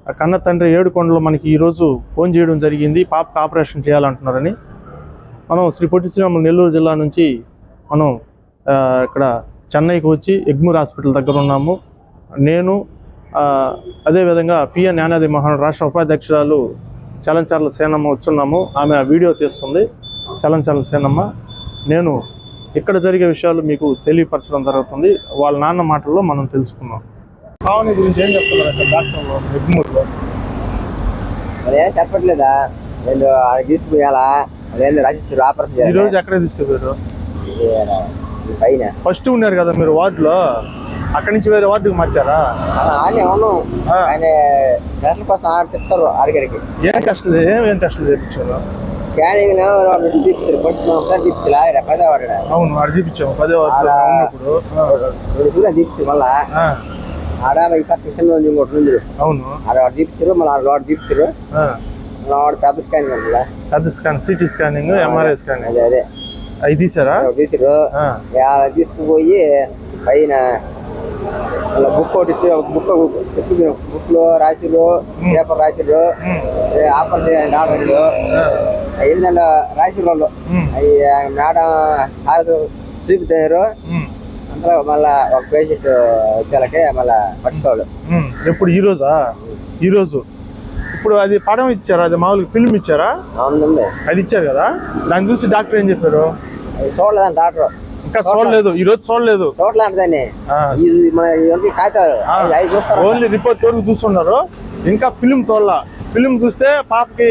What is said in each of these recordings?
ఆ కన్న తండ్రి ఏడుకొండలో మనకి ఈరోజు ఫోన్ చేయడం జరిగింది, పాపకు ఆపరేషన్ చేయాలంటున్నారని. మనం శ్రీ పొట్టి శ్రీరాములు నెల్లూరు జిల్లా నుంచి మనం ఇక్కడ చెన్నైకి వచ్చి ఎగ్మూర్ హాస్పిటల్ దగ్గర ఉన్నాము. నేను అదేవిధంగా పిఎన్ జ్ఞానాది మోహన్ రాష్ట్ర ఉపాధ్యక్షురాలు చలంచర్ల సేనమ్మ వచ్చున్నాము. ఆమె ఆ వీడియో తీస్తుంది. చలంచర్ల సేనమ్మ, నేను ఇక్కడ జరిగే విషయాలు మీకు తెలియపరచడం జరుగుతుంది. వాళ్ళ నాన్న మాటల్లో మనం తెలుసుకున్నాం. పావని గురించి ఏం చెప్తున్నారు డాక్టర్లో ఎగ్మూర్లో? అదేం చెప్పట్లేదా? నేను తీసుకుపోయాలా అదేంటి రాసిచ్చారు ఆపరేషన్. ఈరోజు ఎక్కడ తీసుకుపోయారు? పైన ఫస్ట్ ఉన్నారు కదా మీరు వార్డులో, అక్కడి నుంచి వేరే వార్డుకి మార్చారా? అవును, ఆయన టెస్ట్ల కోసం చెప్తారు అడిగడికి. ఏం టెస్టులు చేయించారు? స్కానింగ్ తీపిచ్చారు, కొంచెం ఒకసారి తీపిచ్చా పదేవాడు. అవును, అక్కడ చూపించాము 10వ ఉన్నప్పుడు 2 సూర్యులు తీపిచ్చారు. మళ్ళా ఆడ మిషన్ ఇంకోటి ఉంది. అవును, ఆడ తీపిచ్చారు, మళ్ళీ ఆడ తీపిచ్చారు. వాడు పెద్ద స్కానింగ్ ఉంటుందా, పెద్ద scan, city scanning, MRI scanning. అదే అదే అవి తీసారా? తీసారు. తీసుకుపోయి పైన బుక్ ఒకటి బుక్ లో రాసిరు, పేపర్ రాసిరు, ఆపరేషన్ ఆర్డర్లు ఏంటంటే రాసిరు వాళ్ళు. అవి మేడం సార్ చూపుతారు. అందులో మళ్ళా ఒక పేషెంట్ వచ్చేలకే మళ్ళా పట్టుకోవాలి. ఎప్పుడు ఈరోజు ఇప్పుడు అది పడం ఇచ్చారా? అది మామూలుగా ఫిల్మ్ ఇచ్చారా? అది ఇచ్చారు కదా, దాన్ని చూసి డాక్టర్ ఏం చెప్పారు? చూడలేదండి డాక్టర్, ఇంకా చూడలేదు. ఈరోజు చూడలేదు, చూడలేదండి. ఓన్లీ రిపోర్ట్ వరకు చూస్తున్నారు, ఇంకా ఫిల్మ్ చూడాల. ఫిల్మ్ చూస్తే పాపకి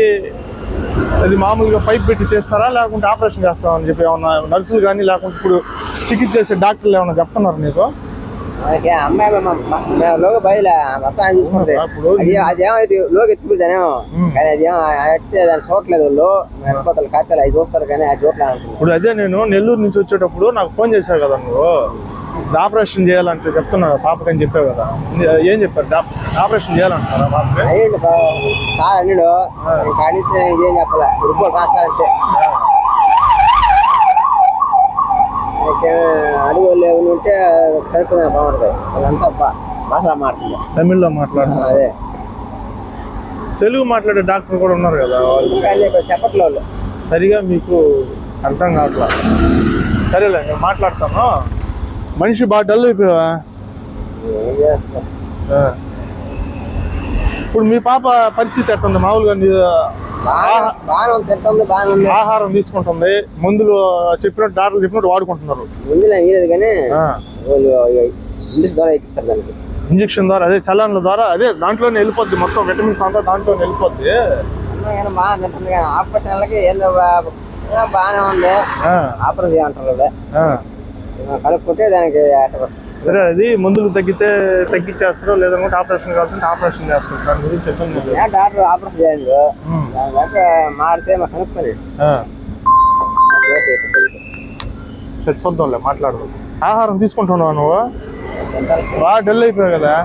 అది మామూలుగా పైప్ పెట్టి చేస్తారా లేకుంటే ఆపరేషన్ చేస్తామని చెప్పి ఏమన్నా నర్సులు కానీ లేకుంటే ఇప్పుడు చికిత్స చేసే డాక్టర్లు ఏమన్నా చెప్తున్నారు నీకు? అమ్మాయి లోగా బయలు మొత్తం చూసుకుంటే అదేమైతే లోకి ఎత్తుకుంటానేమో, కానీ అదేమో దాన్ని చూడలేదు. వాళ్ళు ఖాతాలు అవి చూస్తారు కానీ అది చూడలేదు. ఇప్పుడు అదే నేను నెల్లూరు నుంచి వచ్చేటప్పుడు నాకు ఫోన్ చేశావు కదా నువ్వు, ఆపరేషన్ చేయాలంటే చెప్తున్నావు పాపకని చెప్పావు కదా, ఏం చెప్పారు? ఆపరేషన్ చేయాలంటారా పాపకి? అయ్యండి సార్ అన్నాడు. కనీసం ఏం చెప్పాలి, రిపోర్ట్ రాస్తారంటే. అడుగులు ఏమైనా ఉంటే కలుపుకునే బాగుంటుంది. వాళ్ళంతా భాషలో మాట్లాడుతుంది, తమిళ్లో మాట్లాడుతున్నారు. అదే తెలుగు మాట్లాడే డాక్టర్ కూడా ఉన్నారు కదా, వాళ్ళు చెప్పట్లే వాళ్ళు సరిగా మీకు అర్థం కావట్లా. సరేలే, నేను మాట్లాడతాను. మనిషి బాగా డల్ అయిపోయావా? ఏం చేస్తా. ఇప్పుడు మీ పాప పరిస్థితి ఎట్టుంది? మామూలుగా ఆహారం తీసుకుంటుంది, మందులు చెప్పినట్టు డాక్టర్లు చెప్పినట్టు వాడుకుంటున్నారు. ఇంజక్షన్ ద్వారా అదే చలాన్ల ద్వారా అదే దాంట్లోనే వెళ్ళిపోద్ది, మొత్తం విటమిన్స్ అంతా దాంట్లోనే వెళ్ళిపోద్ది. బాగానే ఉంది, ఆపరేషన్ చేయాలంటారు కలుపుకుంటే దానికి. సరే, అది మందులు తగ్గించేస్తారో లేదనుకుంటే ఆపరేషన్ కావాల్సింటే ఆపరేషన్ చేస్తారు. దాని గురించి చెప్పండి. డాక్టర్ ఆపరేషన్ చేయండి మారితే మా కనుక్కొని సరే చూద్దాంలే, మాట్లాడదు. ఆహారం తీసుకుంటున్నావు నువ్వు? బాగా డల్ అయిపోయావు కదా.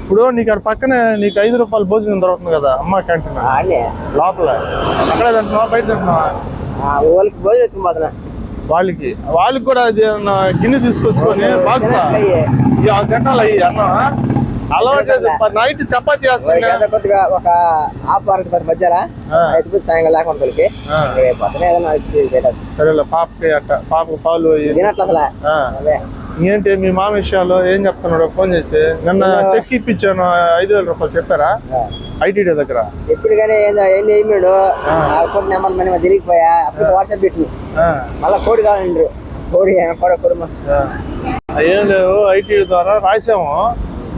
ఇప్పుడు నీకు అక్కడ పక్కనే నీకు 5 రూపాయల భోజనం దొరుకుతుంది కదా, అమ్మ క్యాంటీన్ లోపల. అక్కడే తింటున్నావా బయట తింటున్నావా? వాళ్ళకి భోజనం ఎత్తుకుపోతున్నా. వాళ్ళకి కూడా అది గిన్నె తీసుకొచ్చుకొని బాక్స్ గంటలు అయ్యి అన్న అలవాటు. నైట్ చపాతీ చేస్తాను కొద్దిగా ఒక హాఫ్ మధ్యాహ్నం సాయంకాలం లేకుండా సరేలే. పాపకి పాపకు పాలు అసలు ఇంకేంటి మీ మామ విషయాలు ఏం చెప్తున్నాడు? ఫోన్ చేసి నిన్న చెక్ ఇప్పించాను 5,000 రూపాయలు చెప్పారా ఐటీడీ దగ్గర? ఎప్పుడు కానీ ఏమాడు కోడి నెంబర్ మనం తిరిగిపోయా, అప్పుడు వాట్సాప్ పెట్టి మళ్ళీ కోడి కావాలండి. కోడి ఏం లేవు, ఐటీడీ ద్వారా రాసాము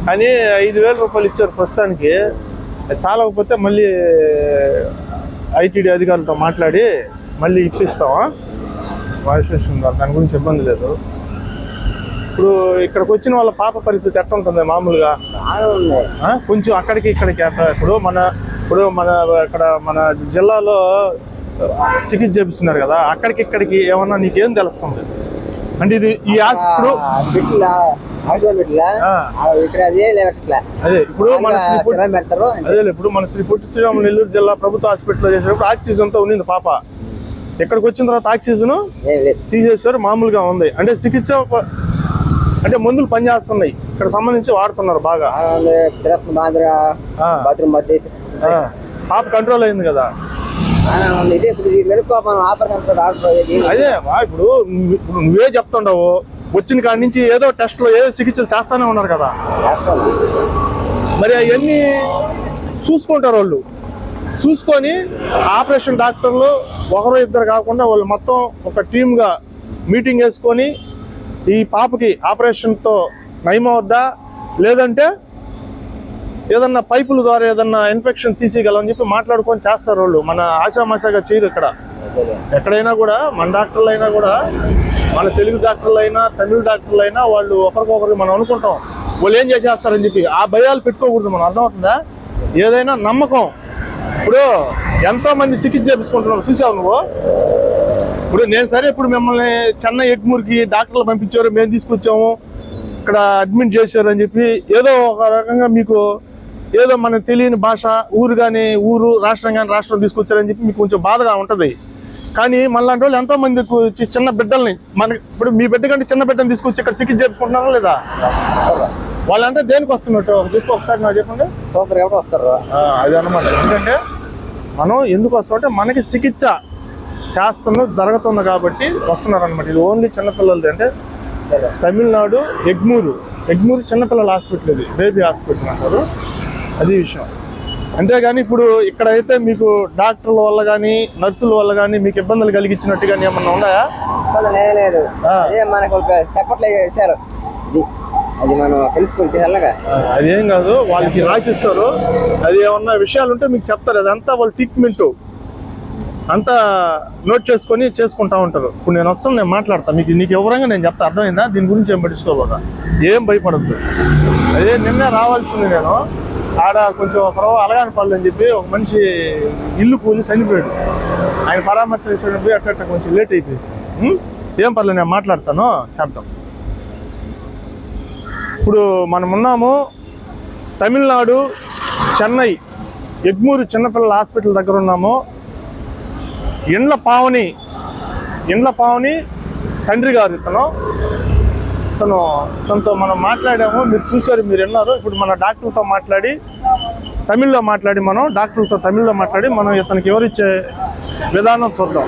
కానీ 5,000 రూపాయలు ఇచ్చారు ప్రస్తుతానికి. చాలకపోతే మళ్ళీ ఐటీడీ అధికారులతో మాట్లాడి మళ్ళీ ఇప్పిస్తామా వాయిస్టేషన్ ద్వారా, దాని గురించి ఇబ్బంది లేదు. ఇప్పుడు ఇక్కడికి వచ్చిన వాళ్ళ పాప పరిస్థితి ఎట్లా ఉంటుంది మామూలుగా? కొంచెం అక్కడికి ఇక్కడికి ఇప్పుడు ఇక్కడ మన జిల్లాలో చికిత్స చేపిస్తున్నారు కదా, అక్కడికి ఇక్కడికి ఏమన్నా నీకేం తెలుస్తుంది అంటే? ఇది ఈ ఇప్పుడు అదే ఇప్పుడు మన శ్రీ పొట్టి శ్రీరాములు నెల్లూరు జిల్లా ప్రభుత్వ హాస్పిటల్లో చేసేటప్పుడు ఆక్సిజన్ తో ఉన్నింది పాప. ఇక్కడికి వచ్చిన తర్వాత ఆక్సిజన్ తీసేసారు, మామూలుగా ఉంది. అంటే చికిత్స అంటే మందులు పనిచేస్తున్నాయి ఇక్కడ సంబంధించి వాడుతున్నారు బాగా. బాత్రూమ్ పాప కంట్రోల్ అయింది కదా. అదే ఇప్పుడు నువ్వే చెప్తుండవు, వచ్చిన కాడి నుంచి ఏదో టెస్ట్లో ఏదో చికిత్సలు చేస్తానే ఉన్నారు కదా. మరి అవన్నీ చూసుకుంటారు వాళ్ళు. చూసుకొని ఆపరేషన్ డాక్టర్లు ఒకరు ఇద్దరు కాకుండా వాళ్ళు మొత్తం ఒక టీమ్గా మీటింగ్ వేసుకొని ఈ పాపకి ఆపరేషన్తో నయమవుద్దా లేదంటే ఏదన్నా పైపుల ద్వారా ఏదన్నా ఇన్ఫెక్షన్ తీసేయగలమని చెప్పి మాట్లాడుకొని చేస్తారు వాళ్ళు. మన ఆశామాషాగా చేయరు ఇక్కడ. ఎక్కడైనా కూడా మన డాక్టర్లు అయినా కూడా, మన తెలుగు డాక్టర్లు అయినా తమిళ డాక్టర్లు అయినా వాళ్ళు ఒకరికొకరికి మనం అనుకుంటాం వాళ్ళు ఏం చేసేస్తారని చెప్పి. ఆ భయాలు పెట్టుకోకూడదు. మనం అర్థమవుతుందా? ఏదైనా నమ్మకం. ఇప్పుడు ఎంతో మంది చికిత్స చేయించుకుంటున్నారు, చూసావు నువ్వు. ఇప్పుడు నేను సరే ఇప్పుడు మిమ్మల్ని చెన్నై ఎగ్మూర్కి డాక్టర్లు పంపించారు, మేము తీసుకొచ్చాము, ఇక్కడ అడ్మిట్ చేశారు అని చెప్పి ఏదో ఒక రకంగా మీకు ఏదో మనకు తెలియని భాష, ఊరు కానీ ఊరు, రాష్ట్రం కానీ రాష్ట్రం తీసుకొచ్చారని చెప్పి మీకు కొంచెం బాధగా ఉంటుంది. కానీ మనలాంటి వాళ్ళు ఎంతోమంది చిన్న బిడ్డల్ని, మనకి ఇప్పుడు మీ బిడ్డ కంటే చిన్న బిడ్డని తీసుకొచ్చి ఇక్కడ చికిత్స చేయించుకుంటున్నారా లేదా? వాళ్ళంటే దేనికి వస్తున్నట్టు చెప్పి ఒకసారి నాకు చెప్పండి. ఎవరు వస్తారు? అది అన్నమాట. ఎందుకంటే మనం ఎందుకు వస్తామంటే మనకి చికిత్స జరుగుతుంది కాబట్టి వస్తున్నారు అనమాట. ఇది ఓన్లీ చిన్నపిల్లలది. అంటే తమిళనాడు ఎగ్మూరు చిన్నపిల్లల హాస్పిటల్, ఇది బేబీ హాస్పిటల్ అంటారు. అది విషయం. అంతేగాని ఇప్పుడు ఇక్కడైతే మీకు డాక్టర్ల వల్ల కానీ నర్సుల వల్ల కానీ మీకు ఇబ్బందులు కలిగించినట్టు కానీ ఏమన్నా ఉన్నాయా? లేదు. మనకు చెప్పట్లేదు చేశారు, అది మనం తెలుసుకుంటే అదేం కాదు, వాళ్ళకి రాసిస్తారు. అది ఏమన్నా విషయాలు ఉంటే మీకు చెప్తారు. అదంతా వాళ్ళ ట్రీట్మెంట్ అంతా నోట్ చేసుకుంటా ఉంటారు. ఇప్పుడు నేను వస్తాను, నేను మాట్లాడతాను, నీకు ఎవరంగా నేను చెప్తా. అర్థమైందా? దీని గురించి ఏం పట్టించుకోవాలా, ఏం భయపడద్దు. అదే నిన్నే రావాల్సింది. నేను ఆడ కొంచెం ఒకరో అలగాని పళ్ళు అని చెప్పి ఒక మనిషి ఇల్లు కూలి చనిపోయాడు. ఆయన పరామర్శించడం పోయి అట్ట కొంచెం లేట్ అయిపోయింది. ఏం పర్లేదు, నేను మాట్లాడతాను, చేద్దాం. ఇప్పుడు మనం ఉన్నాము తమిళనాడు చెన్నై ఎగ్మూరు చిన్నపిల్లల హాస్పిటల్ దగ్గర ఉన్నాము. ఇండ్ల పావని తండ్రి గారు తనతో మనం మాట్లాడాము. మీరు చూసారు, మీరు విన్నారు. ఇప్పుడు మన డాక్టర్లతో మాట్లాడి తమిళ్లో మాట్లాడి మనం ఇతనికి ఎవరిచ్చే విధానం చూద్దాం.